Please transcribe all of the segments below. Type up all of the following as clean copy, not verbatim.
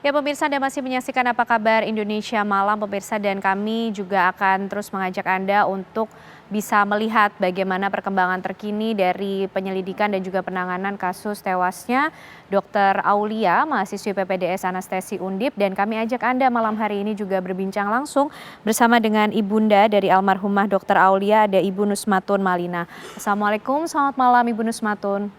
Ya pemirsa, Anda masih menyaksikan Apa Kabar Indonesia Malam pemirsa, dan kami juga akan terus mengajak Anda untuk bisa melihat bagaimana perkembangan terkini dari penyelidikan dan juga penanganan kasus tewasnya Dr. Aulia, mahasiswi PPDS Anestesi Undip, dan kami ajak Anda malam hari ini juga berbincang langsung bersama dengan ibunda dari almarhumah Dr. Aulia, ada Ibu Nusmatun Malina. Assalamualaikum, selamat malam Ibu Nusmatun.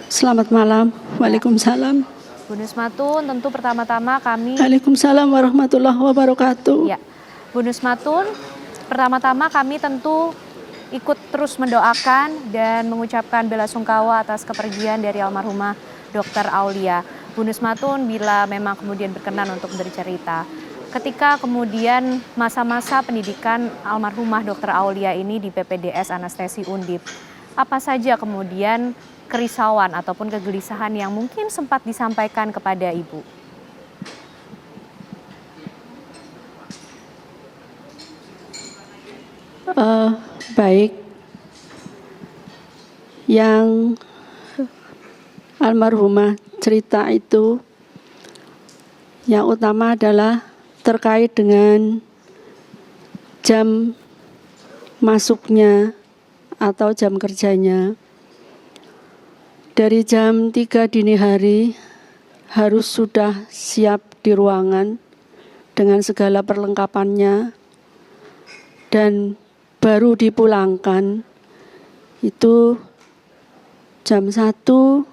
Selamat malam. Waalaikumsalam. Bu Nusmatun, tentu pertama-tama kami... Waalaikumsalam warahmatullahi wabarakatuh. Ya, Bu Nusmatun, pertama-tama kami tentu ikut terus mendoakan dan mengucapkan belasungkawa atas kepergian dari almarhumah Dr. Aulia. Bu Nusmatun, bila memang kemudian berkenan untuk bercerita, ketika kemudian masa-masa pendidikan almarhumah Dr. Aulia ini di PPDS Anestesi Undip, apa saja kemudian kerisauan ataupun kegelisahan yang mungkin sempat disampaikan kepada Ibu? Baik, yang almarhumah cerita itu yang utama adalah terkait dengan jam masuknya atau jam kerjanya. Dari jam 3 dini hari harus sudah siap di ruangan dengan segala perlengkapannya, dan baru dipulangkan itu jam 1,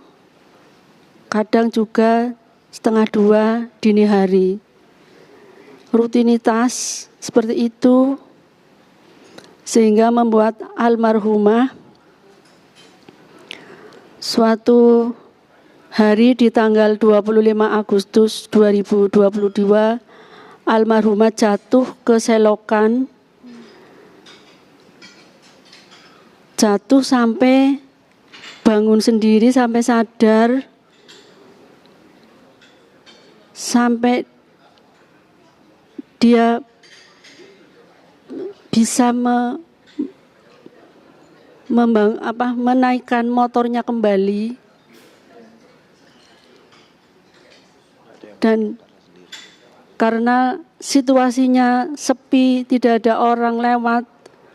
kadang juga setengah 2 dini hari. Rutinitas seperti itu sehingga membuat almarhumah suatu hari di tanggal 25 Agustus 2022 almarhumah jatuh ke selokan, jatuh sampai bangun sendiri, sampai sadar, sampai dia bisa menaikkan motornya kembali, dan karena situasinya sepi, tidak ada orang lewat,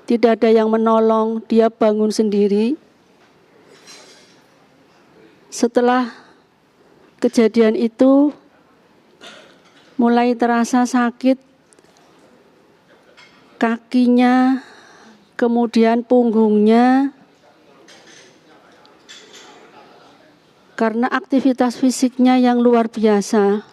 tidak ada yang menolong, dia bangun sendiri. Setelah kejadian itu mulai terasa sakit kakinya, kemudian punggungnya, karena aktivitas fisiknya yang luar biasa.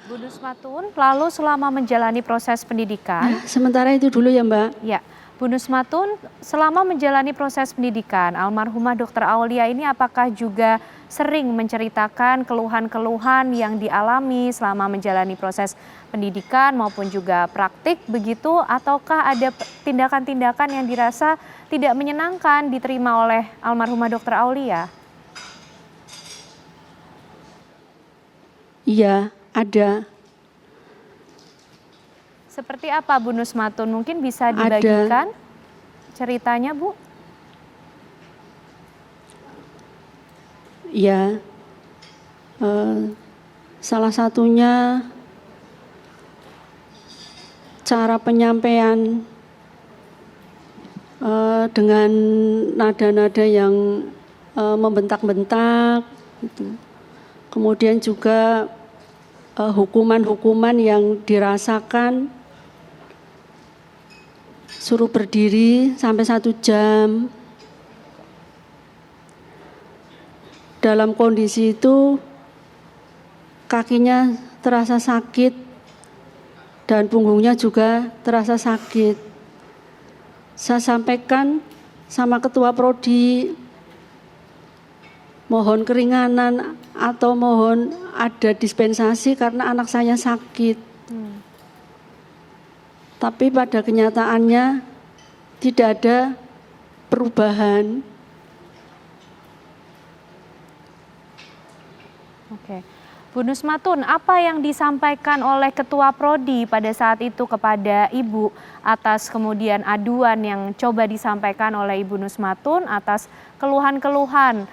Bu Nusmatun, lalu selama menjalani proses pendidikan... Sementara itu dulu ya Mbak. Ya, Bu Nusmatun, selama menjalani proses pendidikan, almarhumah Dr. Aulia ini apakah juga sering menceritakan keluhan-keluhan yang dialami selama menjalani proses pendidikan maupun juga praktik begitu, ataukah ada tindakan-tindakan yang dirasa tidak menyenangkan diterima oleh almarhumah Dr. Aulia? Iya, ada. Seperti apa Bu Nusmatun? Mungkin bisa dibagikan ceritanya, Bu? Ya, salah satunya cara penyampaian dengan nada-nada yang membentak-bentak, gitu. Kemudian juga hukuman-hukuman yang dirasakan, suruh berdiri sampai 1 jam. Dalam kondisi itu kakinya terasa sakit dan punggungnya juga terasa sakit. Saya sampaikan sama ketua prodi, mohon keringanan atau mohon ada dispensasi karena anak saya sakit. Tapi pada kenyataannya tidak ada perubahan. Oke. Bu Bu Nusmatun, apa yang disampaikan oleh Ketua Prodi pada saat itu kepada Ibu atas kemudian aduan yang coba disampaikan oleh Ibu Nusmatun atas keluhan-keluhan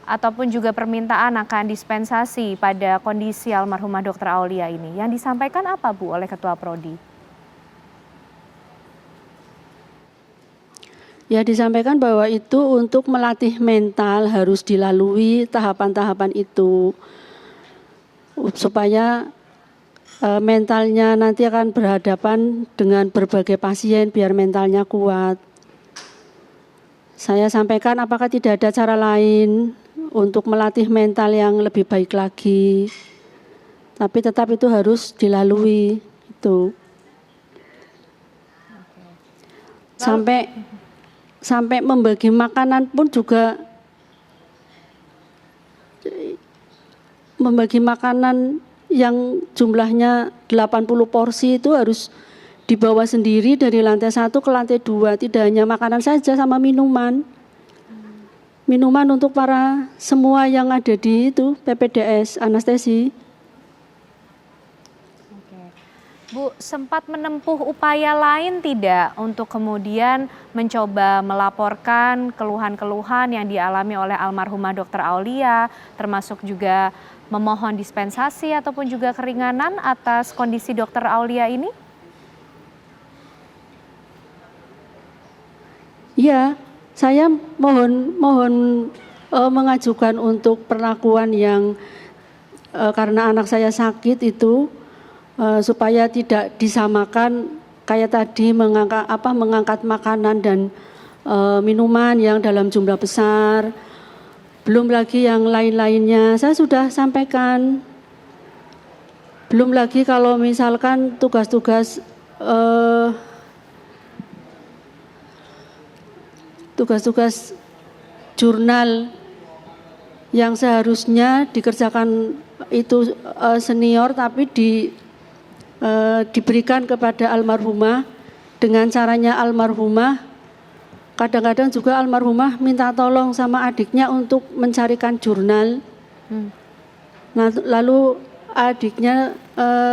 ataupun juga permintaan akan dispensasi pada kondisi almarhumah Dr. Aulia ini? Yang disampaikan apa, Bu, oleh Ketua Prodi? Ya, disampaikan bahwa itu untuk melatih mental harus dilalui tahapan-tahapan itu supaya mentalnya nanti akan berhadapan dengan berbagai pasien biar mentalnya kuat. Saya sampaikan apakah tidak ada cara lain untuk melatih mental yang lebih baik lagi. Tapi tetap itu harus dilalui itu. Sampai membagi makanan pun juga membagi makanan yang jumlahnya 80 porsi itu harus dibawa sendiri dari lantai 1 ke lantai 2. Tidak hanya makanan saja sama minuman. Minuman untuk para semua yang ada di itu PPDS anestesi. Bu, sempat menempuh upaya lain tidak untuk kemudian mencoba melaporkan keluhan-keluhan yang dialami oleh almarhumah Dr. Aulia, termasuk juga memohon dispensasi ataupun juga keringanan atas kondisi Dr. Aulia ini? Iya, saya mohon mengajukan untuk perlakuan yang karena anak saya sakit itu supaya tidak disamakan kayak tadi mengangkat makanan dan minuman yang dalam jumlah besar. Belum lagi yang lain-lainnya, saya sudah sampaikan. Belum lagi kalau misalkan tugas-tugas jurnal yang seharusnya dikerjakan itu senior tapi diberikan kepada almarhumah dengan caranya almarhumah. Kadang-kadang juga almarhumah minta tolong sama adiknya untuk mencarikan jurnal. Nah, lalu adiknya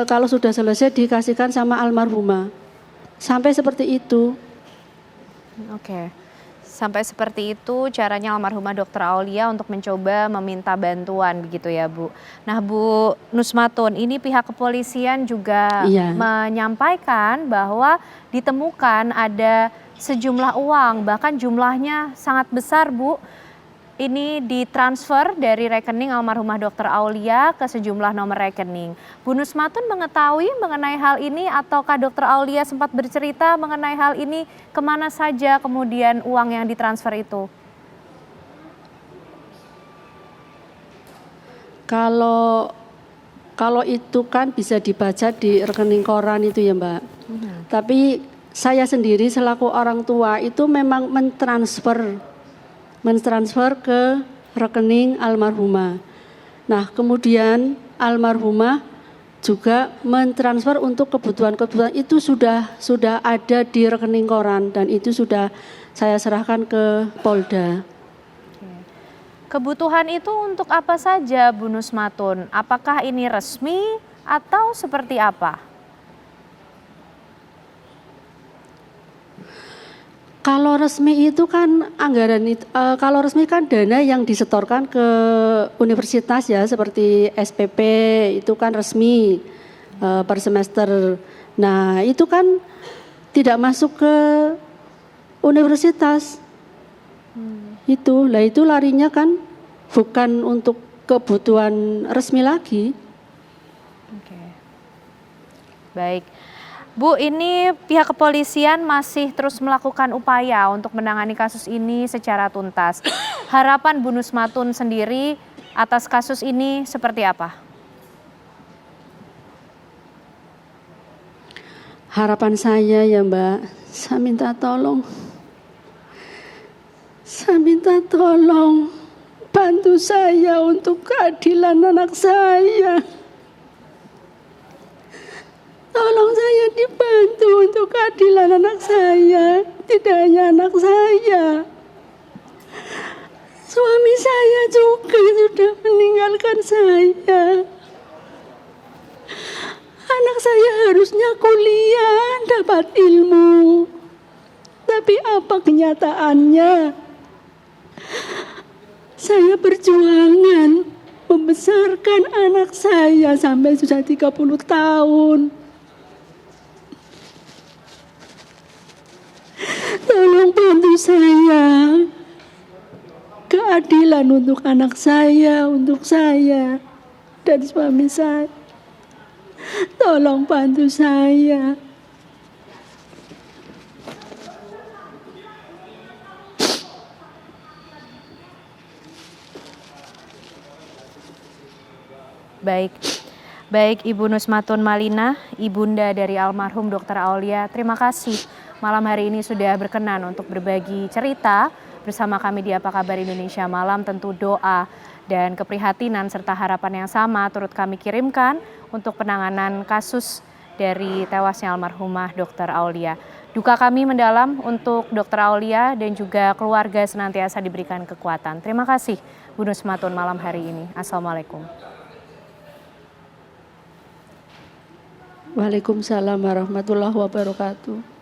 kalau sudah selesai dikasihkan sama almarhumah. Sampai seperti itu. Oke. Sampai seperti itu caranya almarhumah Dr. Aulia untuk mencoba meminta bantuan begitu ya, Bu. Nah, Bu Nusmatun, ini pihak kepolisian juga menyampaikan bahwa ditemukan ada sejumlah uang, bahkan jumlahnya sangat besar, Bu. Ini ditransfer dari rekening almarhumah Dr. Aulia ke sejumlah nomor rekening. Bu Nusmatun mengetahui mengenai hal ini ataukah Dr. Aulia sempat bercerita mengenai hal ini, kemana saja kemudian uang yang ditransfer itu? Kalau itu kan bisa dibaca di rekening koran itu ya, Mbak. Tapi saya sendiri selaku orang tua itu memang mentransfer ke rekening almarhumah. Nah, kemudian almarhumah juga mentransfer untuk kebutuhan-kebutuhan itu sudah ada di rekening koran dan itu sudah saya serahkan ke Polda. Kebutuhan itu untuk apa saja, Bu Nusmatun? Apakah ini resmi atau seperti apa? Kalau resmi itu kan anggaran kalau resmi kan dana yang disetorkan ke universitas ya, seperti SPP itu kan resmi per semester. Nah, itu kan tidak masuk ke universitas. Itu larinya kan bukan untuk kebutuhan resmi lagi. Oke. Baik. Bu, ini pihak kepolisian masih terus melakukan upaya untuk menangani kasus ini secara tuntas. Harapan Bu Nusmatun sendiri atas kasus ini seperti apa? Harapan saya ya, Mbak, saya minta tolong bantu saya untuk keadilan anak saya. Tolong saya dibantu untuk keadilan anak saya, tidak hanya anak saya. Suami saya juga sudah meninggalkan saya. Anak saya harusnya kuliah, dapat ilmu. Tapi apa kenyataannya? Saya perjuangan membesarkan anak saya sampai sudah 30 tahun. Tolong bantu saya. Keadilan untuk anak saya, untuk saya dan suami saya. Tolong bantu saya. Baik Ibu Nusmatun Malina, ibunda dari almarhum Dr. Aulia, terima kasih malam hari ini sudah berkenan untuk berbagi cerita bersama kami di Apa Kabar Indonesia Malam. Tentu doa dan keprihatinan serta harapan yang sama turut kami kirimkan untuk penanganan kasus dari tewasnya almarhumah Dr. Aulia. Duka kami mendalam untuk Dr. Aulia dan juga keluarga senantiasa diberikan kekuatan. Terima kasih Bu Nusmatun malam hari ini. Assalamualaikum. Waalaikumsalam warahmatullahi wabarakatuh.